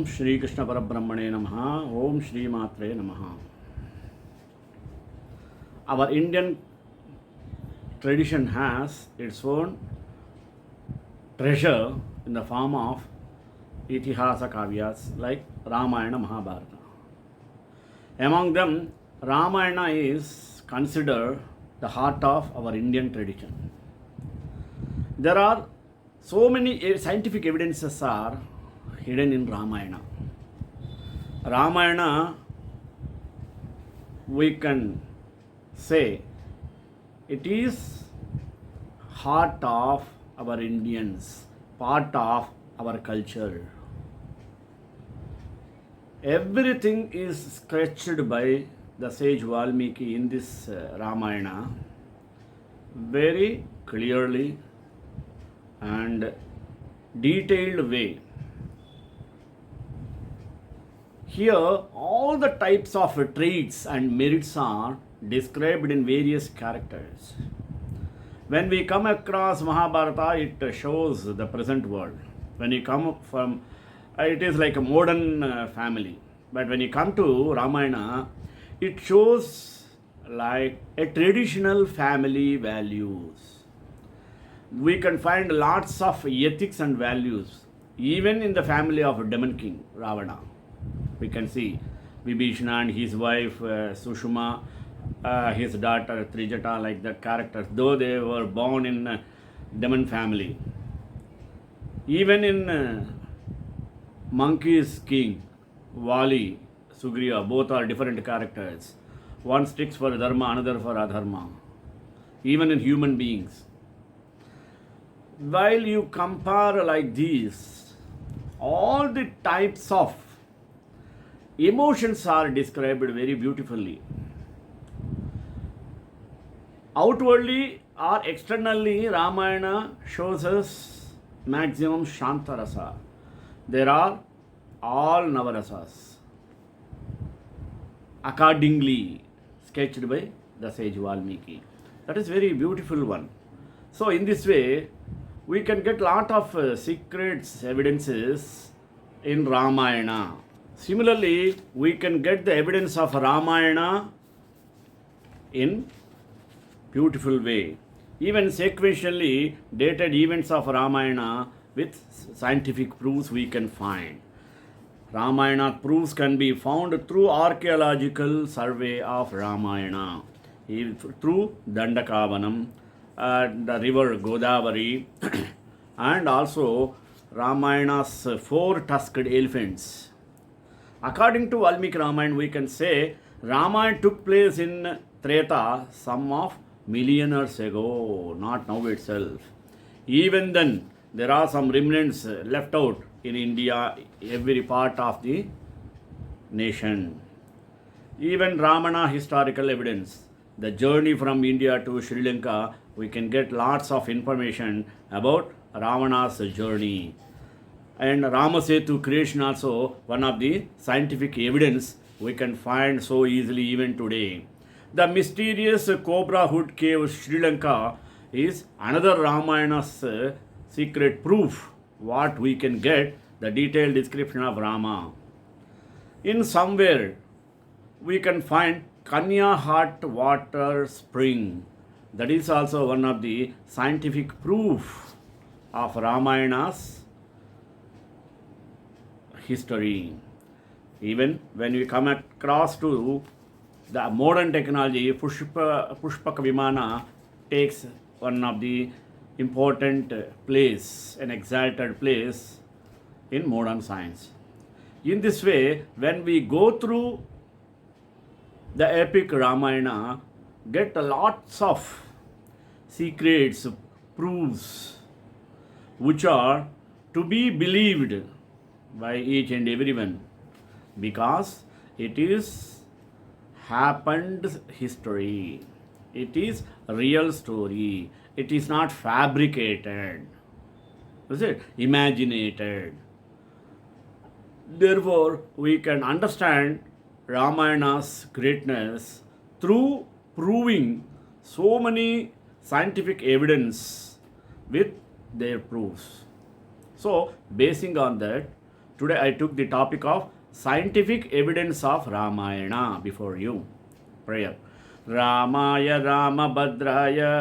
Shri Krishna Parabrahmane Namaha. Om Shri Matre Namaha. Our Indian tradition has its own treasure in the form of Itihasa Kavyas like Ramayana Mahabharata. Among them, Ramayana is considered the heart of our Indian tradition. There are so many scientific evidences are hidden in Ramayana. Ramayana, we can say, it is heart of our Indians, part of our culture. Everything is sketched by the sage Valmiki in this Ramayana very clearly and detailed way. Here, all the types of traits and merits are described in various characters. When we come across Mahabharata, it shows the present world. When you come from, it is like a modern family. But when you come to Ramayana, it shows like a traditional family values. We can find lots of ethics and values, even in the family of Demon King, Ravana. We can see Vibhishana and his wife Sushuma, his daughter Trijata, like that characters, though they were born in Demon family. Even in Monkey's King, Vali, Sugriva, both are different characters. One sticks for dharma, another for adharma. Even in human beings. While you compare like these, all the types of emotions are described very beautifully. Outwardly or externally, Ramayana shows us maximum Shantarasa. There are all Navarasas accordingly sketched by the sage Valmiki. That is very beautiful one. So in this way, we can get lot of secrets, evidences in Ramayana. Similarly, we can get the evidence of Ramayana in beautiful way. Even sequentially dated events of Ramayana with scientific proofs we can find. Ramayana proofs can be found through archaeological survey of Ramayana, through Dandakavanam, the river Godavari, and also Ramayana's four-tusked elephants. According to Valmiki Ramayana, we can say Ramayana took place in Treta some of million years ago, not now itself. Even then, there are some remnants left out in India, every part of the nation. Even Ramana historical evidence, the journey from India to Sri Lanka, we can get lots of information about Ravana's journey. And Ramasetu creation also, one of the scientific evidence we can find so easily even today. The mysterious Cobra Hood Cave Sri Lanka is another Ramayana's secret proof what we can get the detailed description of Rama. In somewhere we can find Kanya hot water spring. That is also one of the scientific proof of Ramayana's history. Even when we come across to the modern technology, Pushpaka Vimana takes one of the important place, an exalted place in modern science. In this way, when we go through the epic Ramayana, get lots of secrets, proofs, which are to be believed by each and everyone, because it is happened history. It is real story. It is not fabricated. Is it? Imaginated. Therefore, we can understand Ramayana's greatness through proving so many scientific evidence with their proofs. So, basing on that, today I took the topic of scientific evidence of Ramayana before you. Prayer. Ramaya Ramabhadraya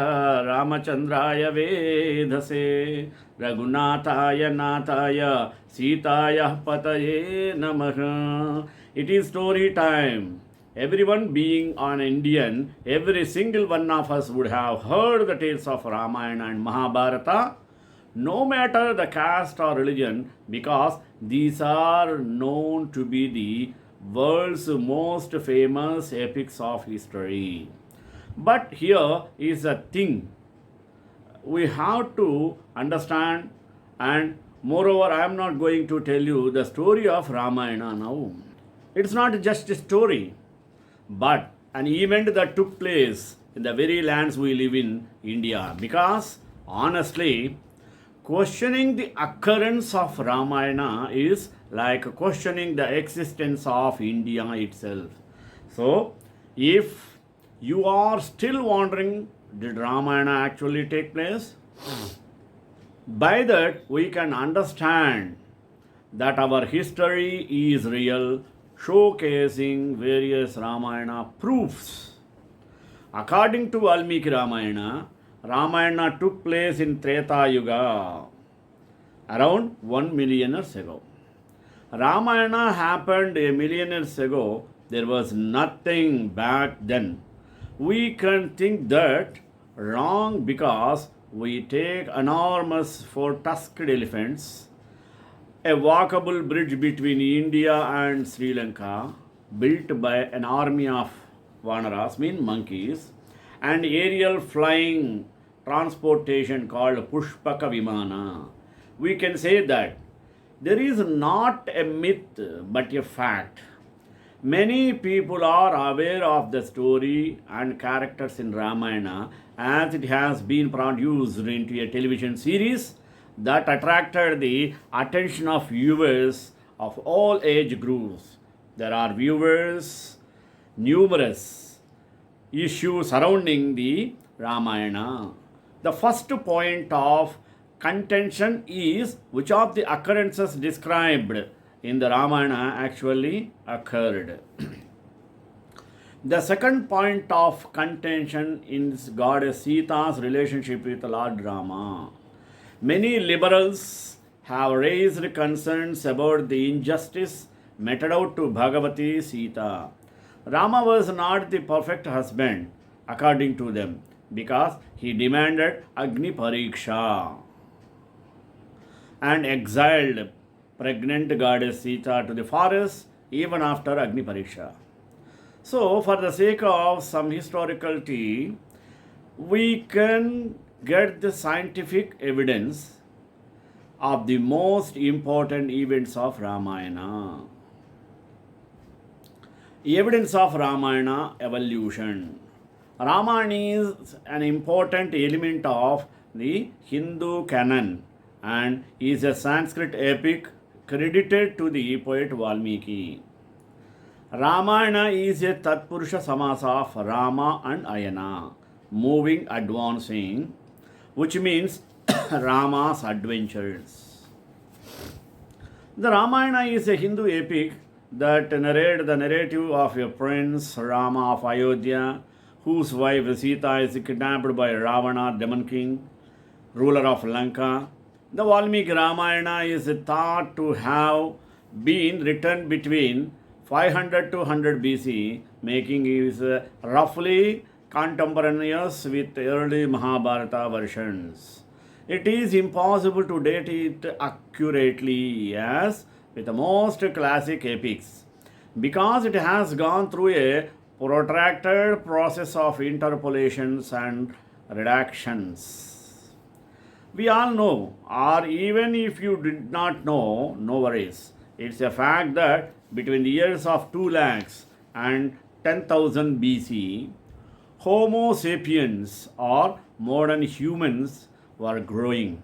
Ramachandraya Vedase Raghunathaya Nathaya Sitaya Pataye Namaha. It is story time. Everyone being an Indian, every single one of us would have heard the tales of Ramayana and Mahabharata, no matter the caste or religion, because these are known to be the world's most famous epics of history. But here is a thing we have to understand, and moreover, I am not going to tell you the story of Ramayana now. It's not just a story, but an event that took place in the very lands we live in, India. Because honestly, questioning the occurrence of Ramayana is like questioning the existence of India itself. So, if you are still wondering, did Ramayana actually take place? By that, we can understand that our history is real, showcasing various Ramayana proofs. According to Valmiki Ramayana, Ramayana took place in Treta Yuga, around 1 million years ago. Ramayana happened a million years ago. There was nothing back then. We can think that wrong because we take enormous four-tusked elephants, a walkable bridge between India and Sri Lanka, built by an army of Vanaras, mean monkeys, and aerial flying transportation called Pushpaka Vimana. We can say that there is not a myth but a fact. Many people are aware of the story and characters in Ramayana as it has been produced into a television series that attracted the attention of viewers of all age groups. There are viewers, numerous issues surrounding the Ramayana. The first point of contention is which of the occurrences described in the Ramayana actually occurred. The second point of contention is goddess Sita's relationship with Lord Rama. Many liberals have raised concerns about the injustice meted out to Bhagavati Sita. Rama was not the perfect husband, according to them, because he demanded Agni Pariksha and exiled pregnant goddess Sita to the forest even after Agni Pariksha. So, for the sake of some historicality, we can get the scientific evidence of the most important events of Ramayana. Evidence of Ramayana evolution. Ramayana is an important element of the Hindu canon and is a Sanskrit epic credited to the poet Valmiki. Ramayana is a Tatpurusha Samasa of Rama and Ayana, moving, advancing, which means Rama's adventures. The Ramayana is a Hindu epic that narrates the narrative of a prince, Rama of Ayodhya, whose wife Sita is kidnapped by Ravana, demon king, ruler of Lanka. The Valmiki Ramayana is thought to have been written between 500 to 100 BC, making it roughly contemporaneous with early Mahabharata versions. It is impossible to date it accurately as with the most classic epics because it has gone through a protracted process of interpolations and redactions. We all know, or even if you did not know, no worries. It's a fact that between the years of 2 lakhs and 10,000 BC, Homo sapiens or modern humans were growing.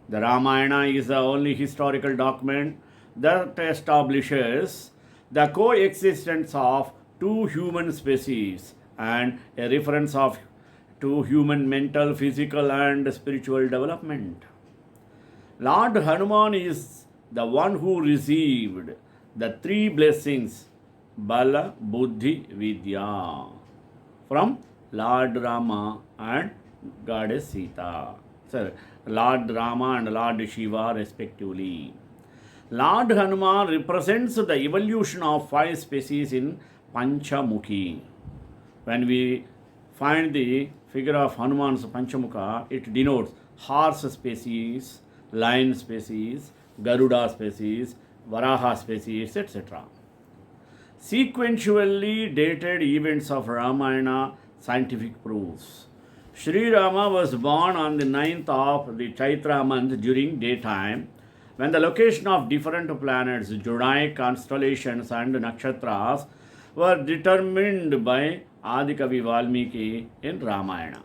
The Ramayana is the only historical document that establishes the coexistence of two human species and a reference to human mental, physical, and spiritual development. Lord Hanuman is the one who received the three blessings Bala, Buddhi, Vidya from Lord Rama and Goddess Sita. So, Lord Rama and Lord Shiva respectively. Lord Hanuman represents the evolution of five species in Panchamukhi. When we find the figure of Hanuman's Panchamukha, it denotes horse species, lion species, Garuda species, Varaha species, etc. Sequentially dated events of Ramayana scientific proofs. Sri Rama was born on the 9th of the Chaitra month during daytime, when the location of different planets, zodiac constellations and nakshatras were determined by Adikavi Valmiki in Ramayana.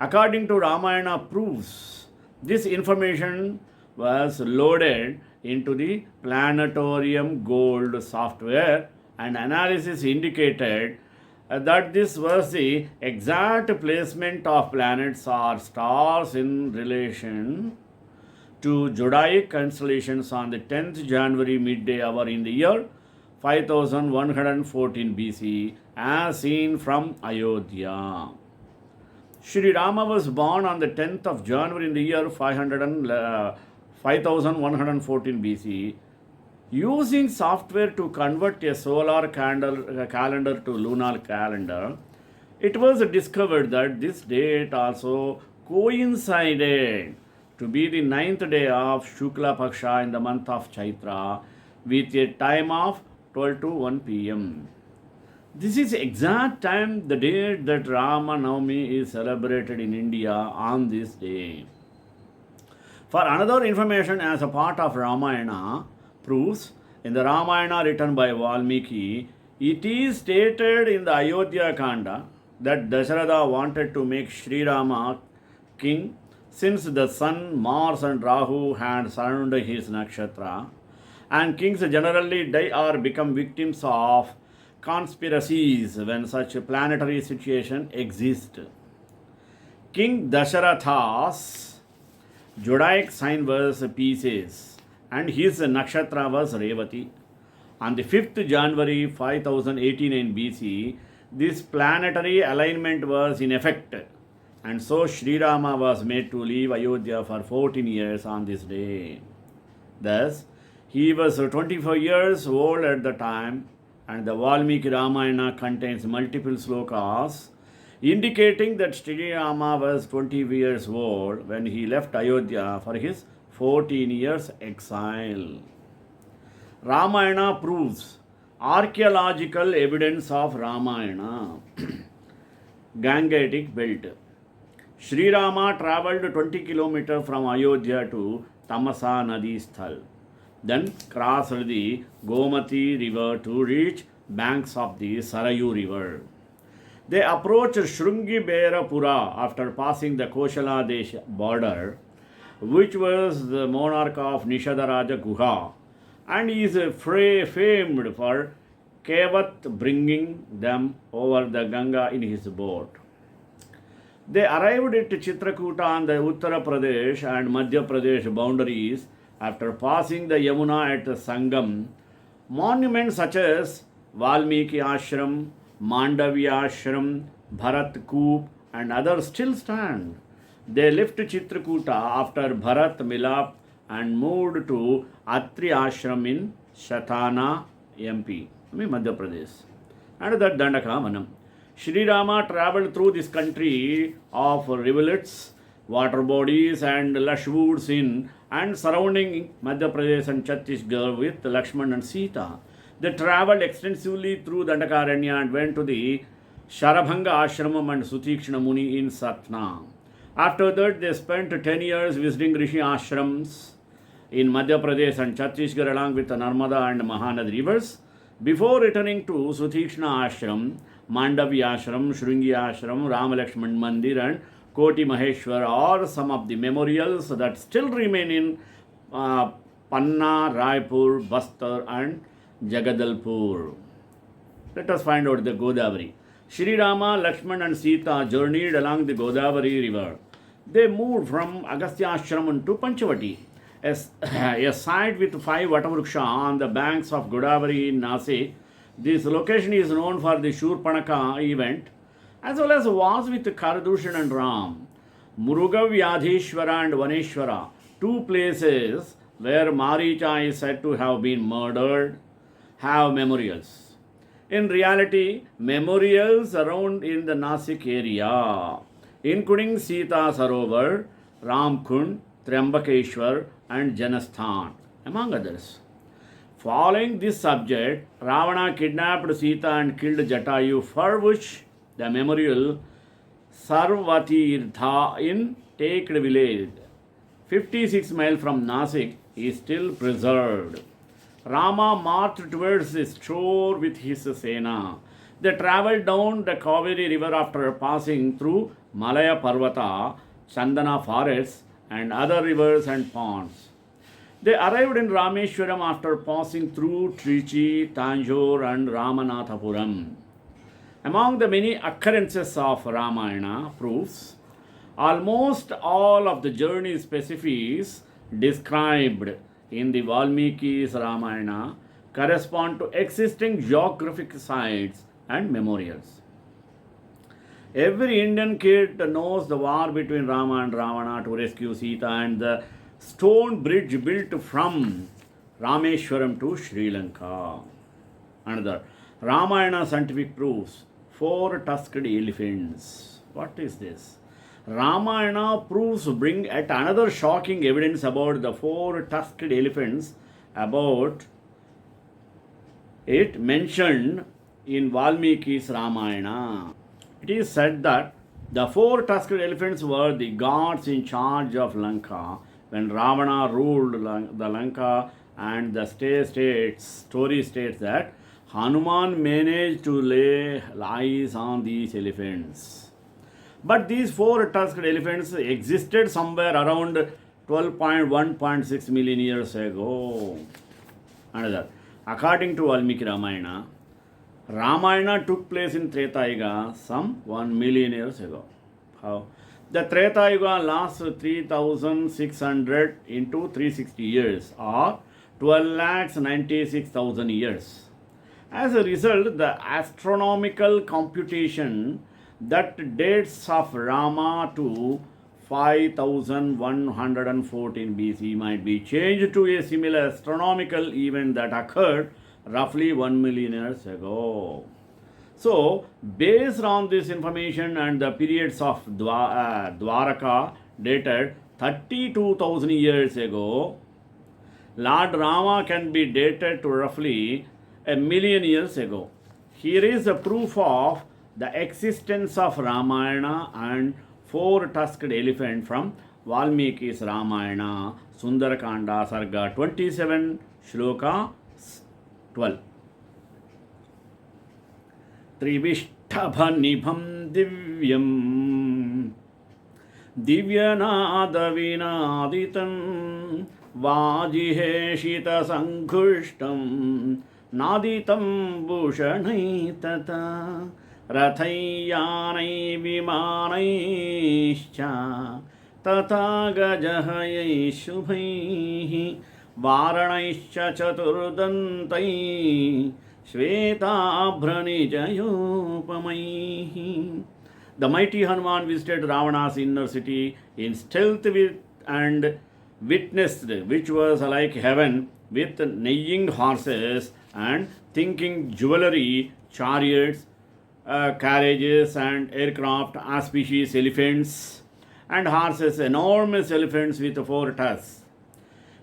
According to Ramayana proofs, this information was loaded into the planetarium gold software, and analysis indicated that this was the exact placement of planets or stars in relation to zodiac constellations on the 10th January midday hour in the year 5114 BC as seen from Ayodhya. Sri Rama was born on the 10th of January in the year 5114 BC using software to convert a solar calendar to lunar calendar. It was discovered that this date also coincided to be the 9th day of Shukla Paksha in the month of Chaitra with a time of 12 to 1 p.m. This is exact time, the date that Rama Navami is celebrated in India on this day. For another information as a part of Ramayana proofs, in the Ramayana written by Valmiki, it is stated in the Ayodhya Kanda that Dasharatha wanted to make Sri Rama king since the sun, Mars and Rahu had surrounded his nakshatra, and kings generally die or become victims of conspiracies when such a planetary situation exists. King Dasharatha's zodiac sign was Pisces and his nakshatra was Revati. On the 5th January 5089 BC, this planetary alignment was in effect, and so Sri Rama was made to leave Ayodhya for 14 years on this day. Thus, he was 24 years old at the time, and the Valmiki Ramayana contains multiple slokas indicating that Sri Rama was 20 years old when he left Ayodhya for his 14 years exile. Ramayana proves archaeological evidence of Ramayana. Gangetic belt. Sri Rama travelled 20 km from Ayodhya to Tamasa Nadi Sthal, then crossed the Gomati river to reach banks of the Sarayu river. They approached Shrungiberapura after passing the Koshala Desh border, which was the monarch of Nishadaraja Guha, and is famed for Kevat bringing them over the Ganga in his boat. They arrived at Chitrakuta on the Uttar Pradesh and Madhya Pradesh boundaries after passing the Yamuna at Sangam. Monuments such as Valmiki Ashram, Mandavya Ashram, Bharat Koop and others still stand. They left Chitrakuta after Bharat Milap and moved to Atri Ashram in Shatana, MP, Madhya Pradesh, and that Dandaka Manam. Sri Rama travelled through this country of rivulets, water bodies and lush woods in and surrounding Madhya Pradesh and Chhattisgarh with Lakshman and Sita. They travelled extensively through Dandakaranya and went to the Sharabhanga Ashramam and Sutikshna Muni in Satna. After that, they spent 10 years visiting Rishi Ashrams in Madhya Pradesh and Chhattisgarh along with the Narmada and Mahanad rivers. Before returning to Sutikshna Ashram, Mandavi Ashram, Shrungi Ashram, Rama Lakshman Mandir and Koti Maheshwar are some of the memorials that still remain in Panna, Raipur, Bastar and Jagadalpur. Let us find out the Godavari. Sri Rama, Lakshman and Sita journeyed along the Godavari river. They moved from Agastya Ashram to Panchavati. a site with 5 Vatavruksha on the banks of Godavari in Nasik. This location is known for the Shurpanaka event as well as wars with Karadushan and Ram. Muruga Vyadhishwara and Vaneshwara, two places where Maricha is said to have been murdered, have memorials. In reality, memorials around in the Nasik area, including Sita Sarovar, Ramkund, Triambakeshwar, and Janasthan, among others. Following this subject, Ravana kidnapped Sita and killed Jatayu, for which the memorial Sarvatirtha in Teked village, 56 miles from Nasik, is still preserved. Rama marched towards the shore with his Sena. They travelled down the Kaveri river after passing through Malaya Parvata, Chandana forests, and other rivers and ponds. They arrived in Rameshwaram after passing through Trichy, Tanjore, and Ramanathapuram. Among the many occurrences of Ramayana proofs, almost all of the journey specifics described in the Valmiki's Ramayana correspond to existing geographic sites and memorials. Every Indian kid knows the war between Rama and Ravana to rescue Sita and the stone bridge built from Rameshwaram to Sri Lanka. Another Ramayana scientific proofs 4 tusked elephants. What is this? Ramayana proofs bring yet another shocking evidence about the 4 tusked elephants about it mentioned in Valmiki's Ramayana. It is said that the 4 tusked elephants were the gods in charge of Lanka when Ravana ruled the Lanka, and the story states that Hanuman managed to lay eyes on these elephants. But these 4 tusked elephants existed somewhere around 12.1.6 million years ago. Another, according to Valmiki Ramayana, Ramayana took place in Treta Yuga some 1 million years ago. How? The Treta Yuga lasts 3600 into 360 years or 12,96,000 years. As a result, the astronomical computation that dates of Rama to 5114 BC might be changed to a similar astronomical event that occurred roughly 1 million years ago. So, based on this information and the periods of Dwaraka dated 32,000 years ago, Lord Rama can be dated to roughly 1 million years ago. Here is a proof of the existence of Ramayana and 4 tusked elephant from Valmiki's Ramayana, Sundarakanda, Sarga 27, Shloka 12. त्रिविष्टभनिभं दिव्यं दिव्यनादविनादितं वाजिहेषितसङ्घुष्टं नादितं भूषणैस्तथा रथैयानैः विमानैश्च तथा गजहयैः शुभैः वारणैश्च चतुर्दन्तैः Shvetabhranijayopamaihi. The mighty Hanuman visited Ravana's inner city in stealth and witnessed which was like heaven with neighing horses and thinking jewelry, chariots, carriages and aircraft, auspicious elephants and horses, enormous elephants with 4 tusks.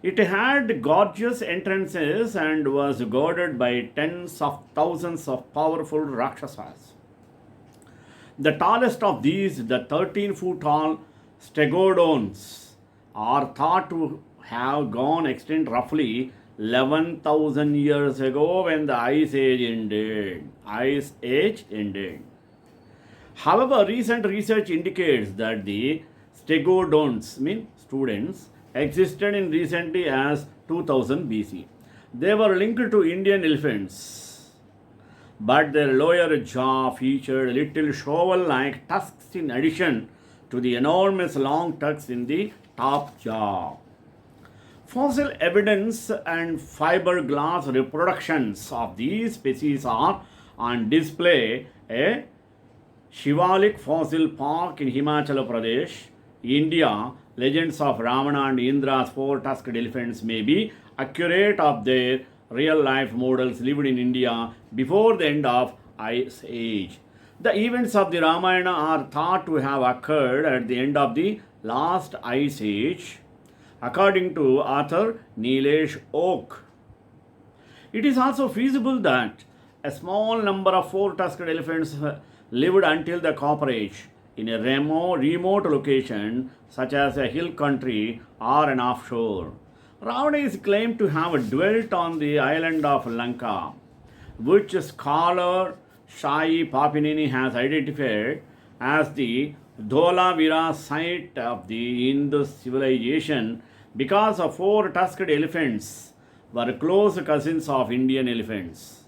It had gorgeous entrances and was guarded by tens of thousands of powerful Rakshasas. The tallest of these, the 13-foot tall stegodons, are thought to have gone extinct roughly 11,000 years ago when the Ice Age ended. However, recent research indicates that the stegodons, mean students, existed in recently as 2000 BC. They were linked to Indian elephants, but their lower jaw featured little shovel-like tusks in addition to the enormous long tusks in the top jaw. Fossil evidence and fiberglass reproductions of these species are on display at Shivalik Fossil Park in Himachal Pradesh, India. Legends of Ravana and Indra's four-tusked elephants may be accurate of their real-life models lived in India before the end of Ice Age. The events of the Ramayana are thought to have occurred at the end of the last Ice Age, according to author Nilesh Oak. It is also feasible that a small number of four-tusked elephants lived until the Copper Age in a remote location such as a hill country or an offshore. Ravana is claimed to have dwelt on the island of Lanka, which scholar Shai Papinini has identified as the Dholavira site of the Indus civilization because of four-tusked elephants were close cousins of Indian elephants.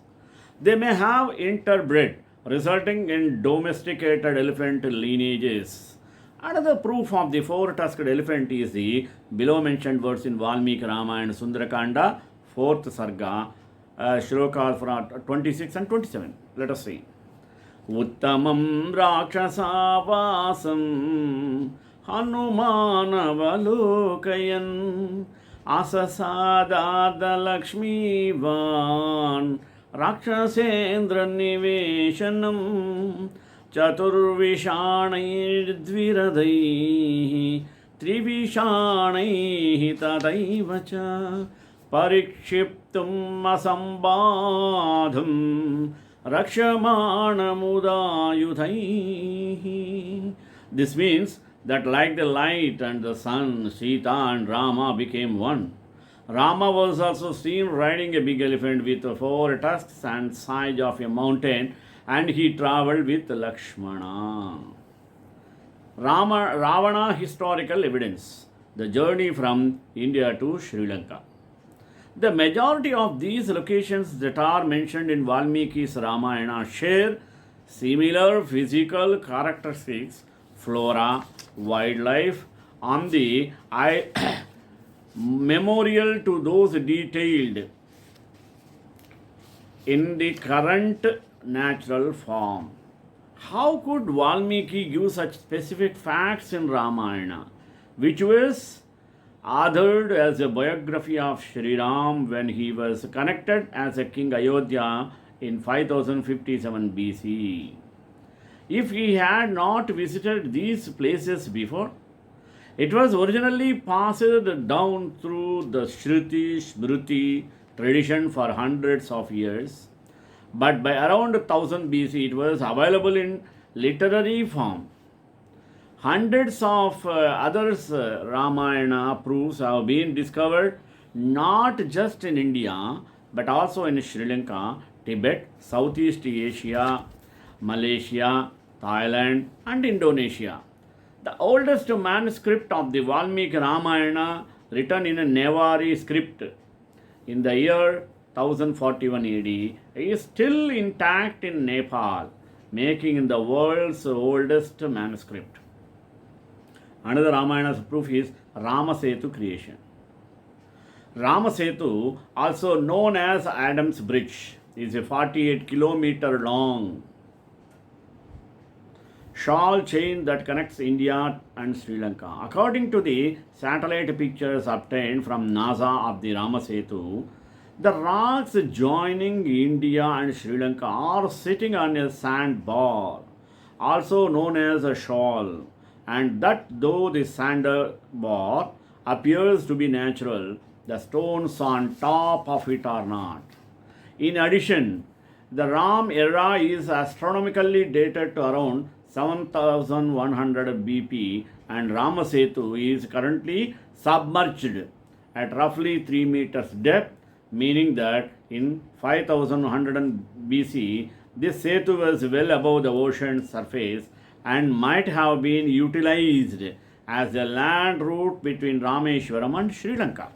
They may have interbred, resulting in domesticated elephant lineages. Another proof of the four-tusked elephant is the below mentioned verse in Valmiki Ramayana Sundarakanda, 4th Sarga, Shlokas from 26 and 27. Let us see. Uttamam Rakshasavasam Hanumanavalokayan Asasadada Lakshmivan Rakshasendra Nivesanam Chaturvishanairdviradaihi Trivishanaihi Tadaivacha Parikshiptum Asambadham Rakshamanamudayudhaihi. This means that like the light and the sun, Sita and Rama became one. Rama was also seen riding a big elephant with four tusks and size of a mountain, and he travelled with Lakshmana. Ravana historical evidence. The journey from India to Sri Lanka. The majority of these locations that are mentioned in Valmiki's Ramayana share similar physical characteristics, flora, wildlife, on the memorial to those detailed in the current natural form. How could Valmiki give such specific facts in Ramayana, which was authored as a biography of Sri Ram when he was connected as a king Ayodhya in 5057 BC? If he had not visited these places before, it was originally passed down through the Shruti Smriti tradition for hundreds of years, but by around 1000 BC it was available in literary form. Hundreds of others Ramayana proofs have been discovered not just in India but also in Sri Lanka, Tibet, Southeast Asia, Malaysia, Thailand, and Indonesia. The oldest manuscript of the Valmiki Ramayana, written in a Nevari script in the year 1041 AD, is still intact in Nepal, making it the world's oldest manuscript. Another Ramayana's proof is Ramasetu creation. Ramasetu, also known as Adam's Bridge, is a 48-kilometer long shawl chain that connects India and Sri Lanka. According to the satellite pictures obtained from NASA of the Ramasetu, the rocks joining India and Sri Lanka are sitting on a sandbar, also known as a shawl, and that though the sandbar appears to be natural, the stones on top of it are not. In addition, the Ram era is astronomically dated to around 7100 BP, and Ramasetu is currently submerged at roughly 3 meters depth, meaning that in 5100 BC, this Setu was well above the ocean surface and might have been utilized as a land route between Rameshwaram and Sri Lanka.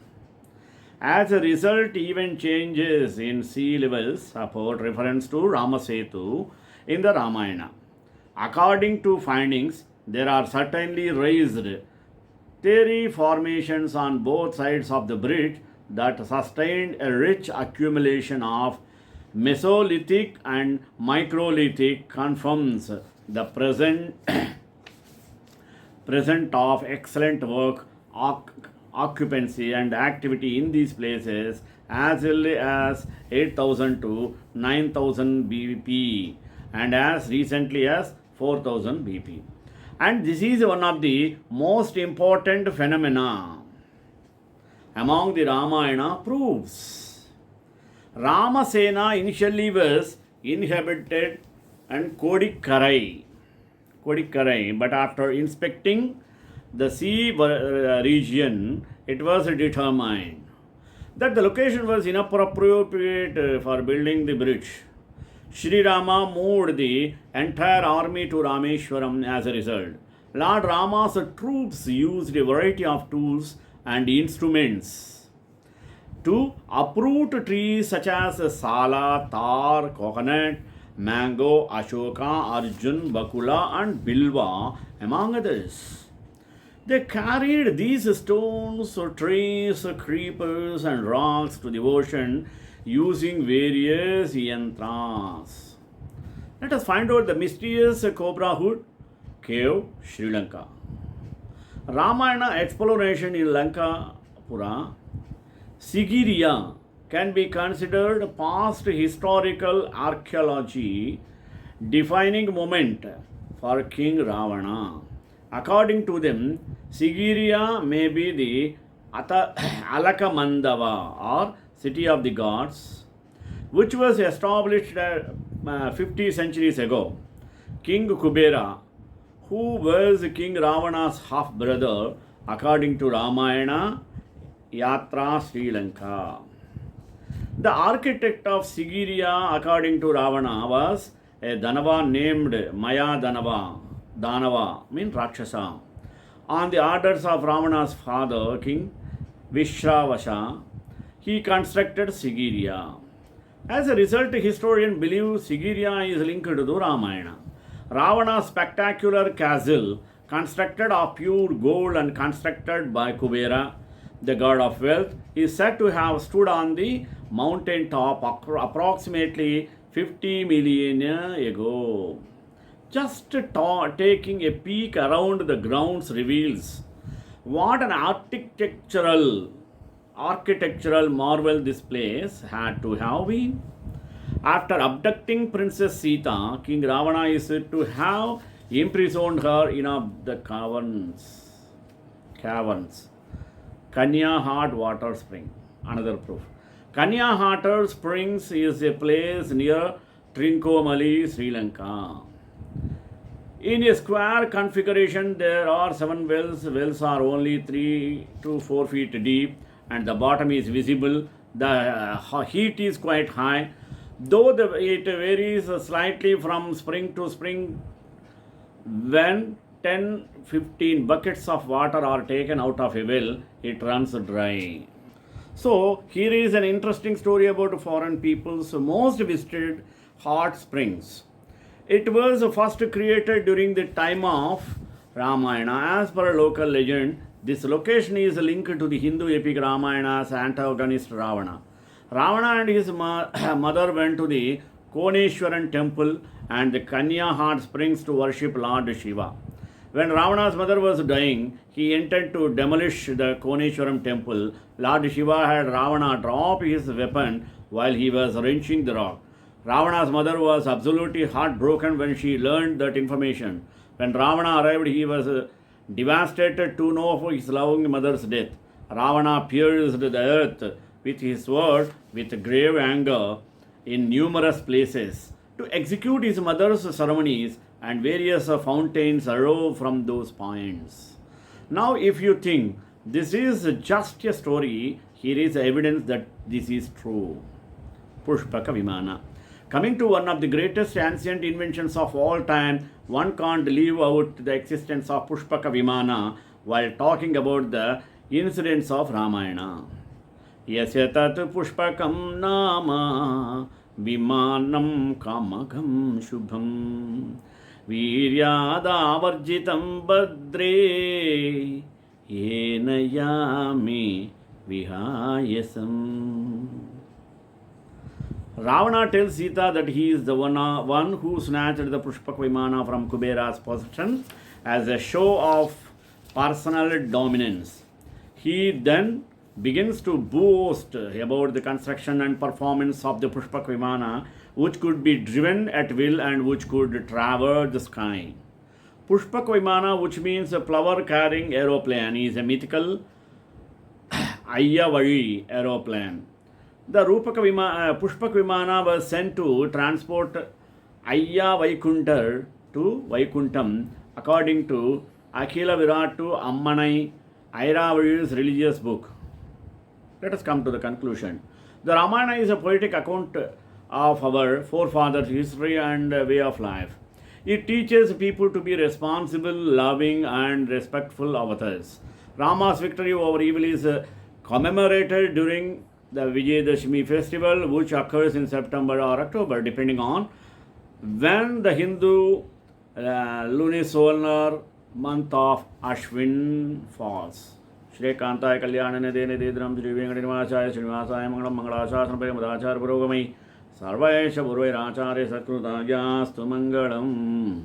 As a result, even changes in sea levels support reference to Ramasetu in the Ramayana. According to findings, there are certainly raised terry formations on both sides of the bridge that sustained a rich accumulation of Mesolithic and Microlithic confirms the present of excellent work, occupancy, and activity in these places as early as 8000 to 9000 BP and as recently as 4000 BP. And this is one of the most important phenomena among the Ramayana proves. Ramasena initially was inhabited and Kodikkarai, but after inspecting the sea region, it was determined that the location was inappropriate for building the bridge. Sri Rama moved the entire army to Rameshwaram as a result. Lord Rama's troops used a variety of tools and instruments to uproot trees such as sala, tar, coconut, mango, ashoka, arjun, bakula, and bilva, among others. They carried these stones, trees, creepers, and rocks to the ocean using various yantras. Let us find out the mysterious Cobra Hood Cave, Sri Lanka. Ramayana exploration in Lanka Pura, Sigiriya can be considered past historical archaeology defining moment for King Ravana. According to them, Sigiriya may be the Alakamandava or city of the gods, which was established 50 centuries ago. King Kubera, who was King Ravana's half brother, according to Ramayana, Yatra Sri Lanka. The architect of Sigiriya, according to Ravana, was a Danava named Maya Danava means Rakshasa. On the orders of Ravana's father, King Vishravasha, he constructed Sigiriya. As a result, historians believe Sigiriya is linked to the Ramayana. Ravana's spectacular castle, constructed of pure gold and constructed by Kubera, the god of wealth, is said to have stood on the mountain top approximately 50 millennia ago. Just taking a peek around the grounds reveals what an architectural marvel this place had to have been. After abducting Princess Sita, King Ravana is said to have imprisoned her in the caverns. Kanya Hot Water Spring. Another proof. Kanya Hot Springs is a place near Trincomalee, Sri Lanka. In a square configuration, there are 7 wells. Wells are only 3 to 4 feet deep and the bottom is visible. The heat is quite high. Though it varies slightly from spring to spring, when 10-15 buckets of water are taken out of a well, it runs dry. So, here is an interesting story about foreign people's most visited hot springs. It was first created during the time of Ramayana. As per local legend, this location is linked to the Hindu epic Ramayana's antagonist Ravana. Ravana and his mother went to the Koneshwaran temple and the Kanya hot springs to worship Lord Shiva. When Ravana's mother was dying, he intended to demolish the Koneshwaram temple. Lord Shiva had Ravana drop his weapon while he was wrenching the rock. Ravana's mother was absolutely heartbroken when she learned that information. When Ravana arrived, he was devastated to know of his loving mother's death. Ravana pierced the earth with his sword with grave anger in numerous places. To execute his mother's ceremonies, and various fountains arose from those points. Now, if you think this is just a story, here is evidence that this is true. Pushpaka Vimana. Coming to one of the greatest ancient inventions of all time, one can't leave out the existence of Pushpaka Vimana while talking about the incidents of Ramayana. Yasya tat pushpakam nama vimanam kamagam shubham Viryadavarjitam badre yen यामि vihayasam. Ravana tells Sita that he is the one who snatched the Pushpak Vimana from Kubera's possession as a show of personal dominance. He then begins to boast about the construction and performance of the Pushpak Vimana, which could be driven at will and which could traverse the sky. Pushpak Vimana, which means a flower carrying aeroplane, is a mythical Ayyavari aeroplane. The Pushpak Vimana was sent to transport Ayya Vaikuntar to Vaikuntam according to Akhila Viratu Ammanai Airavari's religious book. Let us come to the conclusion. The Ramayana is a poetic account of our forefathers' history and way of life. It teaches people to be responsible, loving, and respectful of others. Rama's victory over evil is commemorated during the Vijayadashmi festival, which occurs in September or October, depending on when the Hindu lunisolar month of Ashwin falls. Shri Kantai Kalyanane Dene Dedram Shri Venkatinivasaaya Srinivasaya Mangalam Mangalashasana Madachar Purogamai Sarvaesha Purvairacharya Satkrutajyastu Mangalam.